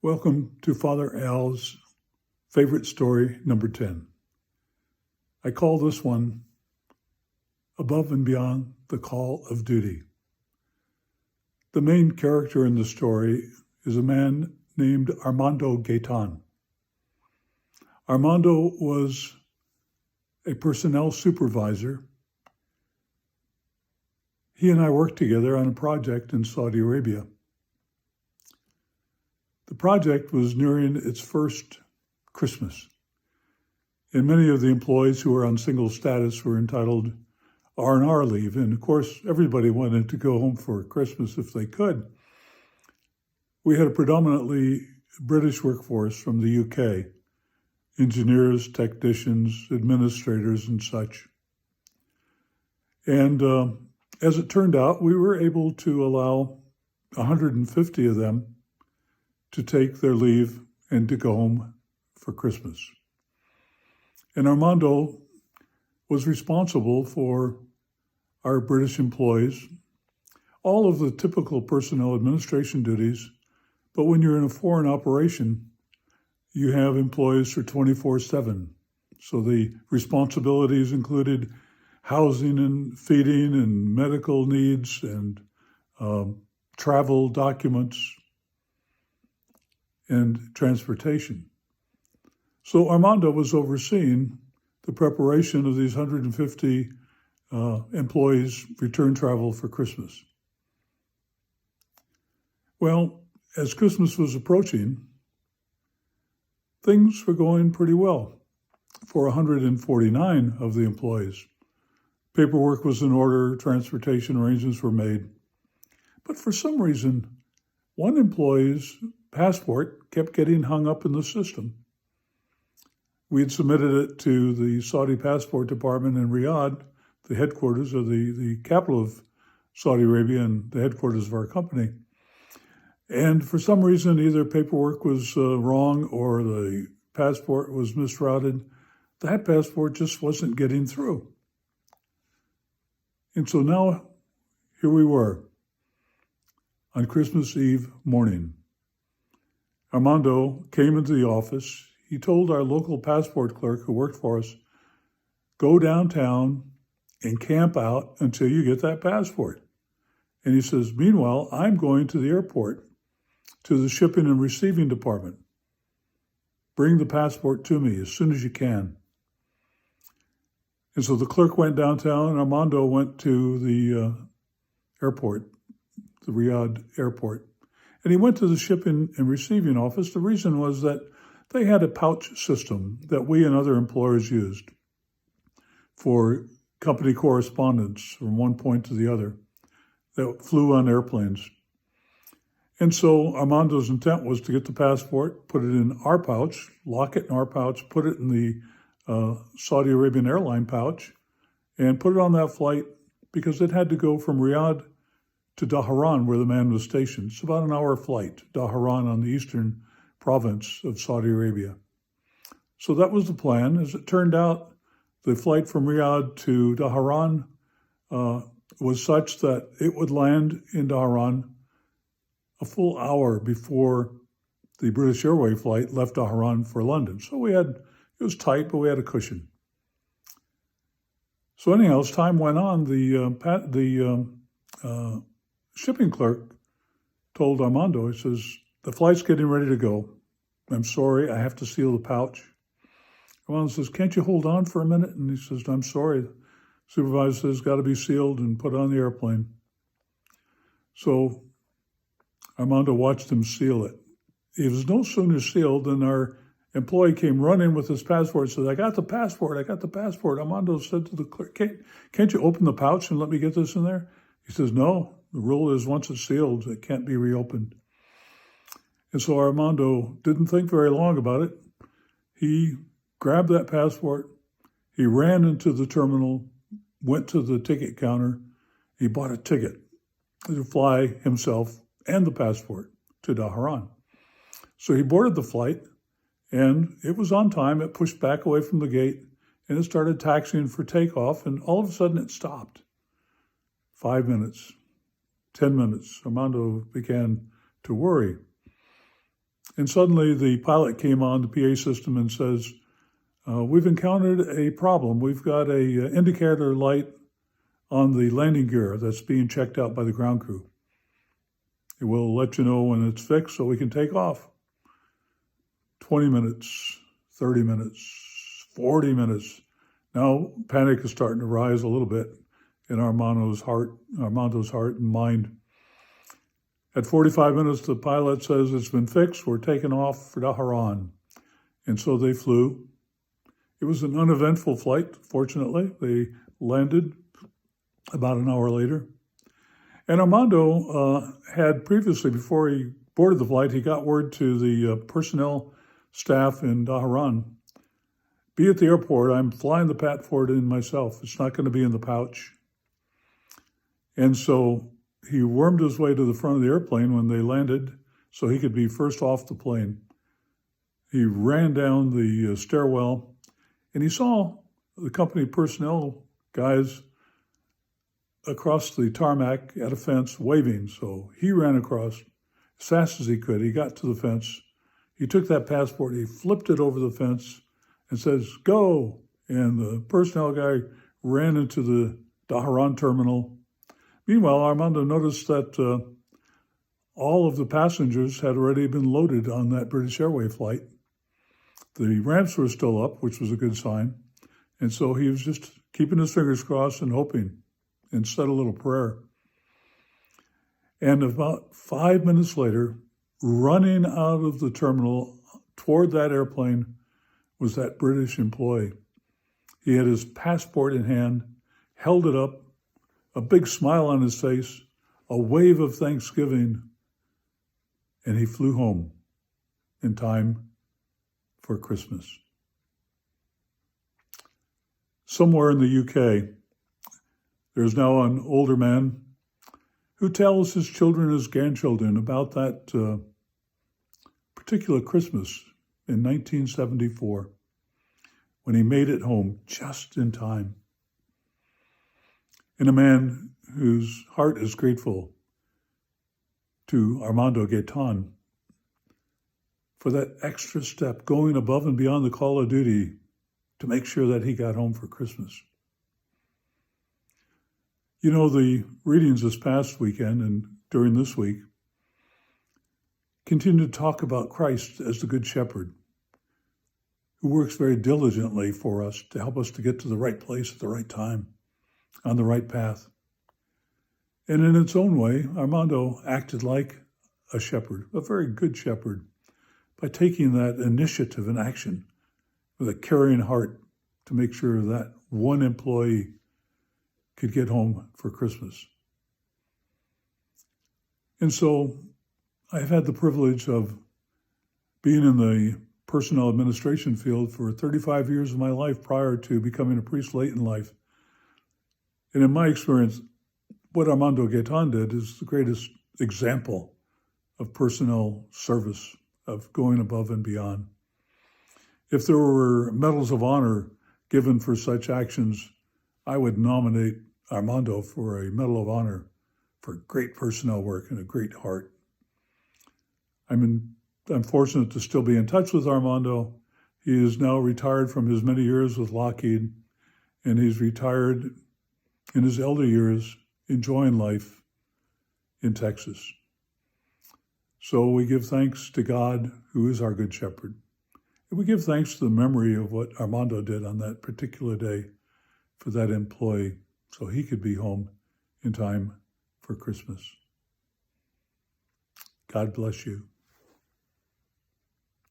Welcome to Father Al's favorite story, number 10. I call this one Above and Beyond the Call of Duty. The main character in the story is a man named Armando Gaetan. Armando was a personnel supervisor. He and I worked together on a project in Saudi Arabia. The project was nearing its first Christmas, and many of the employees who were on single status were entitled R&R leave, and of course everybody wanted to go home for Christmas if they could. We had a predominantly British workforce from the UK, engineers, technicians, administrators, and such. And as it turned out, we were able to allow 150 of them to take their leave and to go home for Christmas. And Armando was responsible for our British employees, all of the typical personnel administration duties, but when you're in a foreign operation, you have employees for 24/7. So the responsibilities included housing and feeding and medical needs and travel documents and transportation. So Armando was overseeing the preparation of these 150 employees' return travel for Christmas. Well, as Christmas was approaching, things were going pretty well for 149 of the employees. Paperwork was in order, transportation arrangements were made. But for some reason, one employee's passport kept getting hung up in the system. We had submitted it to the Saudi Passport Department in Riyadh, the headquarters of the capital of Saudi Arabia and the headquarters of our company. And for some reason, either paperwork was wrong or the passport was misrouted. That passport just wasn't getting through. And so now, here we were on Christmas Eve morning. Armando came into the office. He told our local passport clerk who worked for us, go downtown and camp out until you get that passport. And he says, meanwhile, I'm going to the airport, to the shipping and receiving department. Bring the passport to me as soon as you can. And so the clerk went downtown and Armando went to the airport, the Riyadh airport. And he went to the shipping and receiving office. The reason was that they had a pouch system that we and other employers used for company correspondence from one point to the other that flew on airplanes. And so Armando's intent was to get the passport, put it in our pouch, lock it in our pouch, put it in the Saudi Arabian airline pouch, and put it on that flight because it had to go from Riyadh to Dhahran, where the man was stationed. It's about an hour flight, Dhahran on the eastern province of Saudi Arabia. So that was the plan. As it turned out, the flight from Riyadh to Dhahran was such that it would land in Dhahran a full hour before the British Airways flight left Dhahran for London. So it was tight, but we had a cushion. So anyhow, as time went on, the shipping clerk told Armando, he says, the flight's getting ready to go. I'm sorry, I have to seal the pouch. Armando says, can't you hold on for a minute? And he says, I'm sorry. The supervisor says, got to be sealed and put on the airplane. So Armando watched him seal it. It was no sooner sealed than our employee came running with his passport and said, I got the passport. Armando said to the clerk, can't you open the pouch and let me get this in there? He says, no, the rule is once it's sealed, it can't be reopened. And so Armando didn't think very long about it. He grabbed that passport. He ran into the terminal, went to the ticket counter. He bought a ticket to fly himself and the passport to Dhahran. So he boarded the flight, and it was on time. It pushed back away from the gate, and it started taxiing for takeoff, and all of a sudden it stopped. 5 minutes, 10 minutes. Armando began to worry. And suddenly the pilot came on the PA system and says, we've encountered a problem. We've got a indicator light on the landing gear that's being checked out by the ground crew. It will let you know when it's fixed so we can take off. 20 minutes, 30 minutes, 40 minutes. Now panic is starting to rise a little bit in Armando's heart and mind. At 45 minutes, the pilot says it's been fixed. We're taking off for Dhahran. And so they flew. It was an uneventful flight, fortunately. They landed about an hour later. And Armando had previously, before he boarded the flight, he got word to the personnel staff in Dhahran, be at the airport. I'm flying the Pat Ford in myself. It's not going to be in the pouch. And so he wormed his way to the front of the airplane when they landed so he could be first off the plane. He ran down the stairwell and he saw the company personnel guys across the tarmac at a fence waving. So he ran across as fast as he could. He got to the fence. He took that passport, he flipped it over the fence and says, go. And the personnel guy ran into the Dhahran terminal. Meanwhile, Armando noticed that all of the passengers had already been loaded on that British Airways flight. The ramps were still up, which was a good sign. And so he was just keeping his fingers crossed and hoping and said a little prayer. And about 5 minutes later, running out of the terminal toward that airplane was that British employee. He had his passport in hand, held it up, a big smile on his face, a wave of thanksgiving, and he flew home in time for Christmas. Somewhere in the UK, there's now an older man who tells his children and his grandchildren about that particular Christmas in 1974 when he made it home just in time. And a man whose heart is grateful to Armando Gaitan for that extra step, going above and beyond the call of duty to make sure that he got home for Christmas. You know, the readings this past weekend and during this week continue to talk about Christ as the Good Shepherd, who works very diligently for us to help us to get to the right place at the right time, on the right path. And in its own way, Armando acted like a shepherd, a very good shepherd, by taking that initiative and action with a caring heart to make sure that one employee could get home for Christmas. And so I've had the privilege of being in the personnel administration field for 35 years of my life prior to becoming a priest late in life. And in my experience, what Armando Gaitan did is the greatest example of personnel service, of going above and beyond. If there were medals of honor given for such actions, I would nominate Armando for a Medal of Honor for great personnel work and a great heart. I'm fortunate to still be in touch with Armando. He is now retired from his many years with Lockheed, and he's retired in his elder years, enjoying life in Texas. So we give thanks to God, who is our Good Shepherd. And we give thanks to the memory of what Armando did on that particular day for that employee, so he could be home in time for Christmas. God bless you.